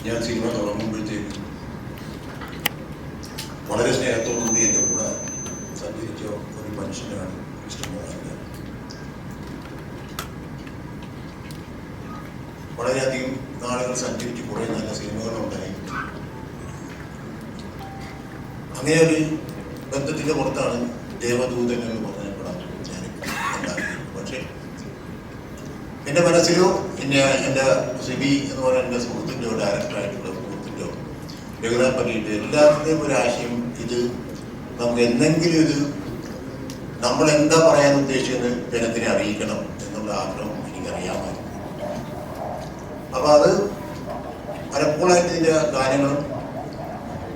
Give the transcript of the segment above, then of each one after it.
ഞാൻ സിനിമ തുടങ്ങുമ്പോഴത്തേക്ക് വളരെ സ്നേഹത്തോടുകൂടി എൻ്റെ കൂടെ സഞ്ചരിച്ച ഒരു മനുഷ്യനാണ് മിസ്റ്റർ മോഹൻലാൽ. വളരെയധികം നാളുകൾ സഞ്ചരിച്ച് കുറേ നല്ല സിനിമകളുണ്ടായി. അങ്ങനെ ഒരു ബന്ധത്തിൻ്റെ പുറത്താണ് ദേവദൂതൻ എന്ന് പറഞ്ഞ പടം ഞാൻ ഉണ്ടാക്കിയത്. പക്ഷേ എൻ്റെ മനസ്സിലോ എൻ്റെ സിബി എന്ന് പറയുന്ന എൻ്റെ സുഹൃത്തിൻ്റെയോ ഡയറക്ടറായിട്ടുള്ള സുഹൃത്തിൻ്റെയോ രഘുനാഥ് പറ്റിയിട്ട് എല്ലാത്തിൻ്റെയും ഒരു ആശയം, ഇത് നമുക്ക് എന്തെങ്കിലും ഇത് നമ്മൾ എന്താ പറയാൻ ഉദ്ദേശിച്ചത് ജനത്തിനെ അറിയിക്കണം എന്നുള്ള ആഗ്രഹം എനിക്കറിയാമായിരുന്നു. അപ്പോൾ അത് പലപ്പോഴായിട്ട് ഇതിൻ്റെ ഗാനങ്ങളും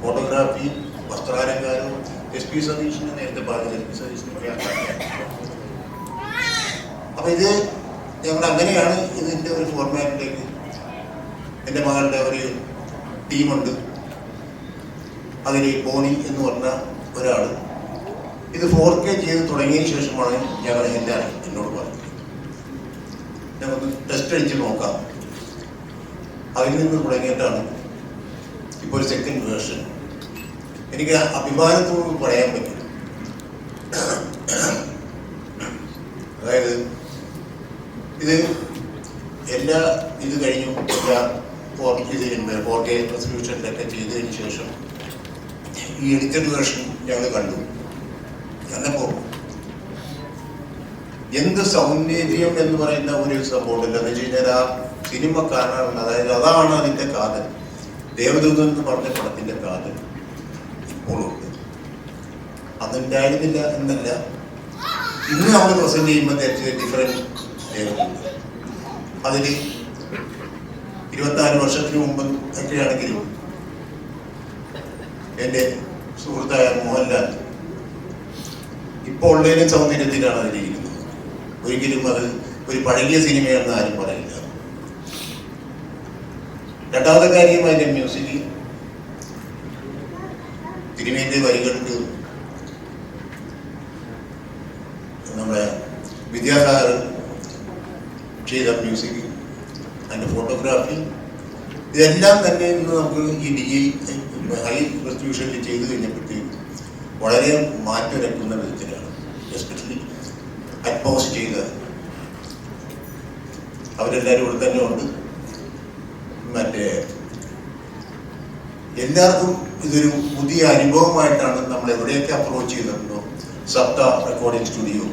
ഫോട്ടോഗ്രാഫി, വസ്ത്രാലങ്കാരവും SP സതീഷിനെ നേരത്തെ പറഞ്ഞത് SP സതീഷിനെ. അപ്പോൾ ഇത് ഞങ്ങൾ അങ്ങനെയാണ് ഇതിൻ്റെ ഒരു ഫോർമാറ്റിലേക്ക്. എൻ്റെ മകളുടെ ഒരു ടീമുണ്ട്, അതിൽ ബോണി എന്ന് പറഞ്ഞ ഒരാൾ ഇത് 4K ചെയ്ത് തുടങ്ങിയതിന് ശേഷമാണ് ഞങ്ങൾ എന്നോട് പറഞ്ഞത് ഞങ്ങൾക്ക് ടെസ്റ്റ് അടിച്ച് നോക്കാം. അതിൽ നിന്ന് തുടങ്ങിയിട്ടാണ് ഇപ്പോൾ ഒരു സെക്കൻഡ് വേർഷൻ. എനിക്ക് അഭിമാനത്തോട് പറയാൻ പറ്റും. അതായത് ഇത് കഴിഞ്ഞു 4K റെസൊല്യൂഷനിലൊക്കെ ചെയ്തതിന് ശേഷം ഈ എഡിറ്റഡ് വേർഷൻ ഞങ്ങൾ കണ്ടു. എന്നപ്പോൾ എന്ത് സൗന്ദര്യം എന്ന് പറയുന്ന ഒരു സംഭവം ഉണ്ടല്ലോ എന്ന് വെച്ച് കഴിഞ്ഞാൽ ആ സിനിമ കാണാറുണ്ട്. അതായത് അതാണ് അതിൻ്റെ കാതൽ. ദേവദൂതൻ എന്ന് പറഞ്ഞ പടത്തിൻ്റെ കാതൽ ഇപ്പോഴുണ്ട്. അതുണ്ടായിരുന്നില്ല എന്നല്ല, ഇന്ന് നമ്മൾ പ്രസന്റ് ചെയ്യുമ്പോൾ ഡിഫറൻറ്റ് ദേവദൂതൻ. അതിൽ 24 വർഷത്തിന് മുമ്പ് ഒക്കെയാണെങ്കിലും എൻ്റെ സുഹൃത്തായ മോഹൻലാൽ ഇപ്പോൾ ഉള്ളതിനും സൗന്ദര്യത്തിലാണ് അതിലിരിക്കുന്നത്. ഒരിക്കലും അത് ഒരു പഴകിയ സിനിമയാണെന്ന് ആരും പറയില്ല. രണ്ടാമത്തെ കാര്യം അതിൻ്റെ മ്യൂസിക്. സിനിമയുടെ വരികൾക്ക് നമ്മുടെ വിദ്യാസാഗർ ചെയ്ത മ്യൂസിക്, അതിൻ്റെ ഫോട്ടോഗ്രാഫി, ഇതെല്ലാം തന്നെ ഇന്ന് നമുക്ക് ഈ ഹൈ റെസൊല്യൂഷനിൽ ചെയ്തു കഴിഞ്ഞപ്പോഴത്തേക്കും വളരെ മാറ്റൊരക്കുന്ന വിധത്തിലാണ്. എസ്പെഷ്യലി അറ്റ്മോസ് ചെയ്ത് അവരെല്ലാവരും ഇവിടെ തന്നെ ഉണ്ട്. എല്ലാവർക്കും ഇതൊരു പുതിയ അനുഭവമായിട്ടാണ് നമ്മൾ എവിടെയൊക്കെ അപ്രോച്ച് ചെയ്തിട്ടുണ്ടോ. സപ്ത റെക്കോർഡിംഗ് സ്റ്റുഡിയോ,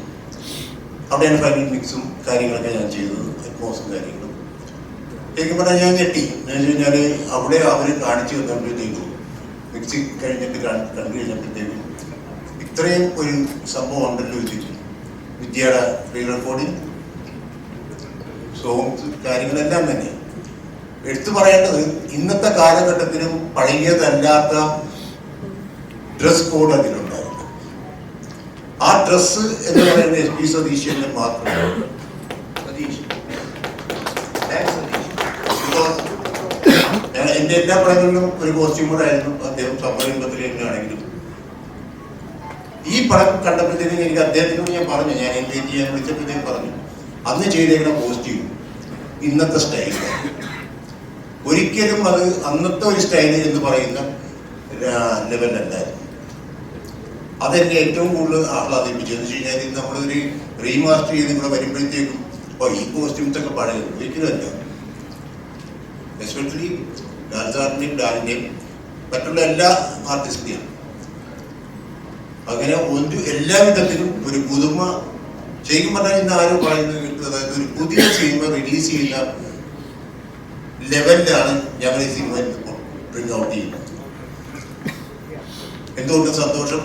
അവിടെയാണ് ഫൈനൽ മിക്സും കാര്യങ്ങളൊക്കെ ഞാൻ ചെയ്തത്, അറ്റ്മോസും കാര്യങ്ങളും. ശരിക്കും പറഞ്ഞാൽ ഞാൻ ഞെട്ടി. എന്ന് വെച്ച് കഴിഞ്ഞാൽ അവിടെ അവർ കാണിച്ചു തന്നപ്പോഴത്തേക്കും, മിക്സി കഴിഞ്ഞിട്ട് കണ്ടു കഴിഞ്ഞപ്പോഴത്തേക്കും ഇത്രയും ഒരു സംഭവം ഉണ്ടല്ലോ ഇതിൽ. വിദ്യയുടെ പ്രീ റെക്കോർഡിങ്, സോങ്സ്, കാര്യങ്ങളെല്ലാം തന്നെ എടുത്തു പറയേണ്ടത്. ഇന്നത്തെ കാലഘട്ടത്തിലും പഴയതല്ലാത്ത ഡ്രസ് കോഡ് അതിലുണ്ടായിരുന്നു. ആ ഡ്രസ്സ് എന്ന് പറയുന്നത് SP സതീശന്റെ മാത്രമാണ്. എൻ്റെ എല്ലാ പടങ്ങളിലും ഒരു കോസ്റ്റ്യൂം കൂടെ ആയിരുന്നു അദ്ദേഹം. സംഭവത്തിൽ തന്നെയാണെങ്കിലും ഈ പടം കണ്ടപ്പോഴത്തേക്കും എനിക്ക് അദ്ദേഹത്തിനോട് ഞാൻ പറഞ്ഞു, ഞാൻ എൻഗേജ് ചെയ്യാൻ വിളിച്ചപ്പോഴത്തേക്കും പറഞ്ഞു, അന്ന് ചെയ്തേക്കുന്ന കോസ്റ്റ്യൂം ഇന്നത്തെ സ്റ്റൈലാണ്. ഒരിക്കലും അത് അന്നത്തെ ഒരു സ്റ്റൈല് എന്ന് പറയുന്ന ലെവലല്ലായിരുന്നു. അതെന്നെ ഏറ്റവും കൂടുതൽ ആഹ്ലാദിപ്പിച്ചതെന്ന് വെച്ച് കഴിഞ്ഞാൽ നമ്മളൊരു റീമാസ്റ്റർ ചെയ്ത് ഇവിടെ വരുമ്പോഴത്തേക്കും ഈ കോസ്റ്റ്യൂംസ് ഒക്കെ പഴയത് ഒരിക്കലുമല്ല. എസ്പെഷ്യലി ഡാൻസാറിൻ്റെയും ഡാനിൻ്റെയും മറ്റുള്ള എല്ലാ ആർട്ടിസ്റ്റിൻ്റെയും അങ്ങനെ എല്ലാ വിധത്തിലും ഒരു പുതുമ. ശരിക്കും പറഞ്ഞാൽ ഇന്ന് ആരും പറയുന്നത്, അതായത് ഒരു പുതിയ സിനിമ റിലീസ് ചെയ്യുന്ന ലെവലിലാണ് ഞങ്ങൾ ഈ സിനിമ പ്രിന്റ് ഔട്ട് ചെയ്യുന്നത്. എന്തുകൊണ്ടും സന്തോഷം.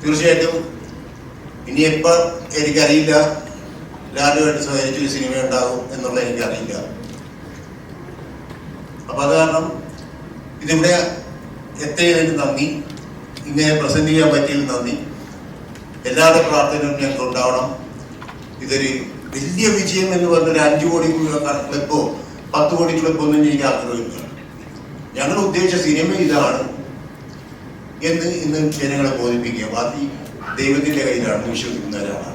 തീർച്ചയായിട്ടും ഇനി എപ്പോൾ എനിക്കറിയില്ല ലാലുമായിട്ട് സഹകരിച്ച് ഒരു സിനിമ ഉണ്ടാകും എന്നുള്ള എനിക്കറിയില്ല. അപ്പം അത് കാരണം ഇതിവിടെ എത്തിയതിന് നന്ദി, ഇങ്ങനെ പ്രസന്റ് ചെയ്യാൻ പറ്റിയതിന് നന്ദി. എല്ലാവരുടെ പ്രാർത്ഥനയും ഞങ്ങൾക്ക് ഉണ്ടാവണം. ഇതൊരു വലിയ വിജയം എന്ന് പറഞ്ഞൊരു 5 കോടി ക്ലബോ 10 കോടി ക്ലബോ ഒന്നും എനിക്ക് ആഗ്രഹമില്ല. ഞങ്ങൾ ഉദ്ദേശിച്ച സിനിമ ഇതാണ് എന്ന് ഇന്ന് ജനങ്ങളെ ബോധിപ്പിക്കുക. ബാക്കി ദൈവത്തിന്റെ കയ്യിലാണ് വിശ്വസിക്കുന്നവരാണ്.